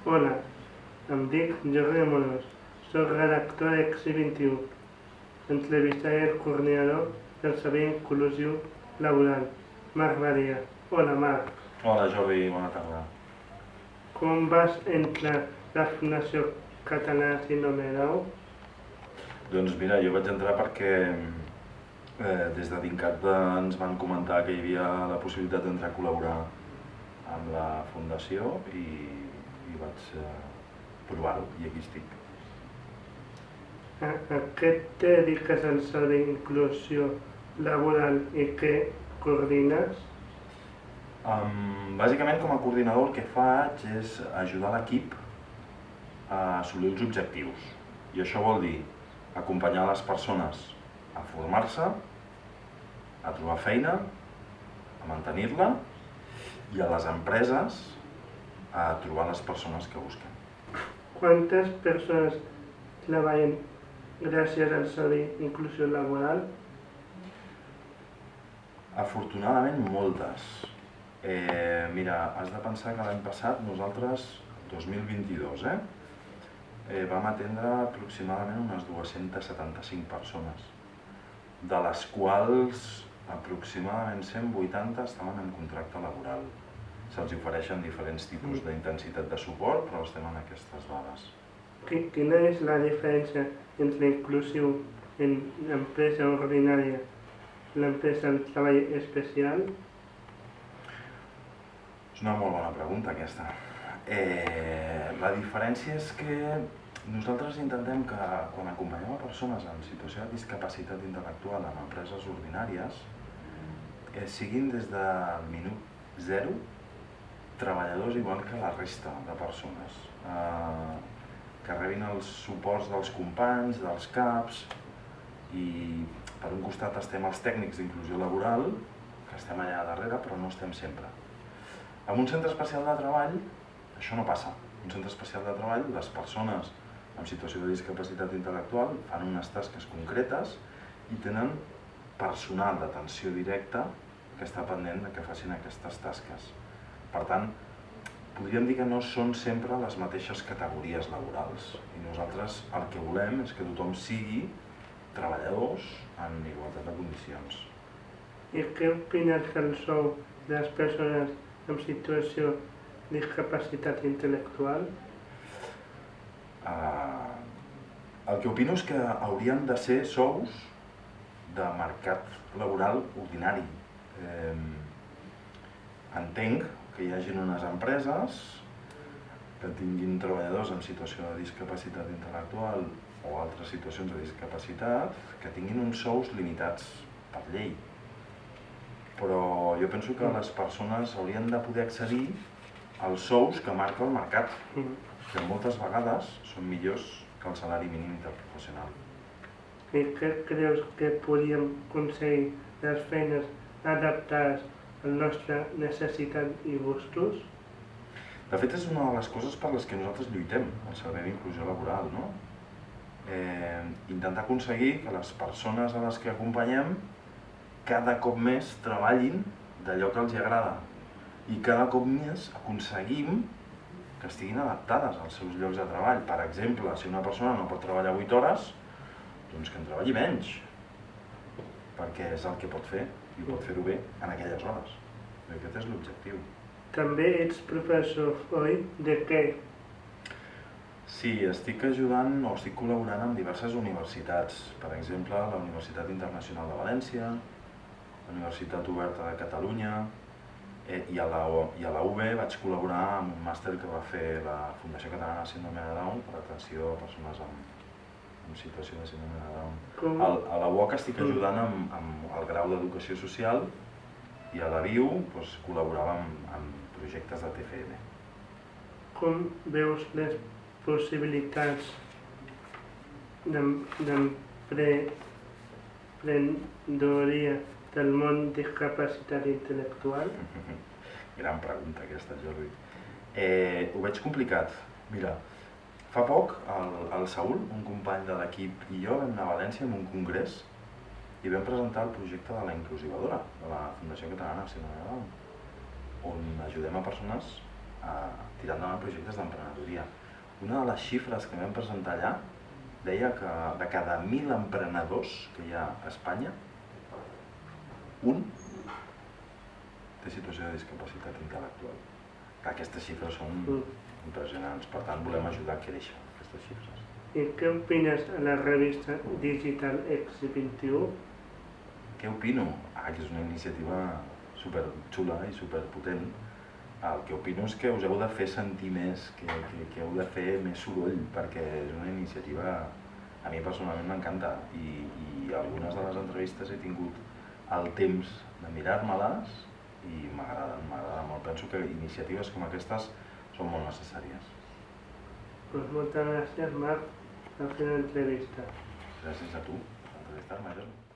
Hola, em dic Jordi Amorós, soc redactor d'Exi21, entrevistaré el coordinador del Servei Inclusiu Laboral, Marc Badia. Hola Marc, Hola Jordi, bona tarda. com vas entrar a la Fundació Catalana Síndrome de Down? Doncs mira, jo vaig entrar perquè des de Dincat ens van comentar que hi havia la possibilitat d'entrar a col·laborar amb la fundació i vaig provar-ho i aquí estic. A què et dediques al Servei Inclusiu Laboral i què coordines? Bàsicament com a coordinador el que faig és ajudar l'equip a assolir els objectius i això vol dir acompanyar les persones a formar-se, a trobar feina, a mantenir-la i a les empreses a trobar les persones que busquen. Quantes persones treballen gràcies al Servei Inclusiu Laboral? Afortunadament moltes. Mira, has de pensar que l'any passat nosaltres, 2022, vam atendre aproximadament unes 275 persones, de les quals aproximadament 180 estaven en contracte laboral. Se'ls ofereixen diferents tipus d'intensitat de suport, però estem en aquestes dades. Quina és la diferència entre inclusiu en l'empresa ordinària i l'empresa de treball especial? És una molt bona pregunta aquesta. La diferència és que nosaltres intentem que quan acompanyem a persones en situació de discapacitat intel·lectual en empreses ordinàries siguin des del minut zero treballadors igual que la resta de persones, que rebin els suports dels companys, dels CAPs i per un costat estem els tècnics d'inclusió laboral, que estem allà darrere però no estem sempre. En un centre especial de treball això no passa. En un centre especial de treball les persones en situació de discapacitat intel·lectual fan unes tasques concretes i tenen personal d'atenció directa que està pendent de que facin aquestes tasques. Per tant, podríem dir que no són sempre les mateixes categories laborals i nosaltres el que volem és que tothom sigui treballadors en igualtat de condicions. I què opines del sou de les persones en situació de discapacitat intel·lectual? El que opino és que haurien de ser sous de mercat laboral ordinari. Entenc que hi hagin unes empreses que tinguin treballadors en situació de discapacitat intel·lectual o altres situacions de discapacitat que tinguin uns sous limitats per llei. Però jo penso que les persones haurien de poder accedir als sous que marca el mercat, que moltes vegades són millors que el salari mínim interprofessional. I què creus que podríem aconseguir les feines adaptades a la nostra necessitat i gustos? De fet, és una de les coses per les que nosaltres lluitem al Servei d'Inclusió Laboral, no? Intentar aconseguir que les persones a les que acompanyem cada cop més treballin d'allò que els agrada i cada cop més aconseguim que estiguin adaptades als seus llocs de treball. Per exemple, si una persona no pot treballar 8 hores, doncs que en treballi menys, perquè és el que pot fer i pot fer-ho bé en aquelles hores. I aquest és l'objectiu. També ets professor, oi? De què? Sí, estic ajudant o estic col·laborant amb diverses universitats. Per exemple, la Universitat Internacional de València, la Universitat Oberta de Catalunya i a la UB vaig col·laborar amb un màster que va fer la Fundació Catalana Síndrome de Down per atenció a persones en situació de síndrome de Down. A la UOC estic ajudant amb el grau d'Educació Social i a la BIU col·laborava amb projectes de TFM. Com veus les possibilitats d'emprenedoria del món discapacitat intel·lectual? Gran pregunta aquesta, Jordi. Ho veig complicat. Mira, fa poc el Saúl, un company de l'equip i jo vam anar a València en un congrés i vam presentar el projecte de la inclusivadora de la Fundació Catalana Síndrome de Down, on ajudem a persones tirar endavant projectes d'emprenedoria. Una de les xifres que vam presentar allà deia que de cada 1.000 emprenedors que hi ha a Espanya, un té situació de discapacitat intel·lectual. Aquestes xifres són impressionants, per tant volem ajudar a créixer aquestes xifres. I què opines de la revista Digital X21? Què opino? Que és una iniciativa superxula i superpotent. El que opino és que us heu de fer sentir més, que heu de fer més soroll, perquè és una iniciativa, a mi personalment m'encanta, i algunes de les entrevistes he tingut el temps de mirar-me-les i m'agraden molt. Penso que iniciatives com aquestes són molt necessàries. Doncs moltes gràcies, Marc, per fer l'entrevista. Gràcies a tu per entrevistar-me, Jordi.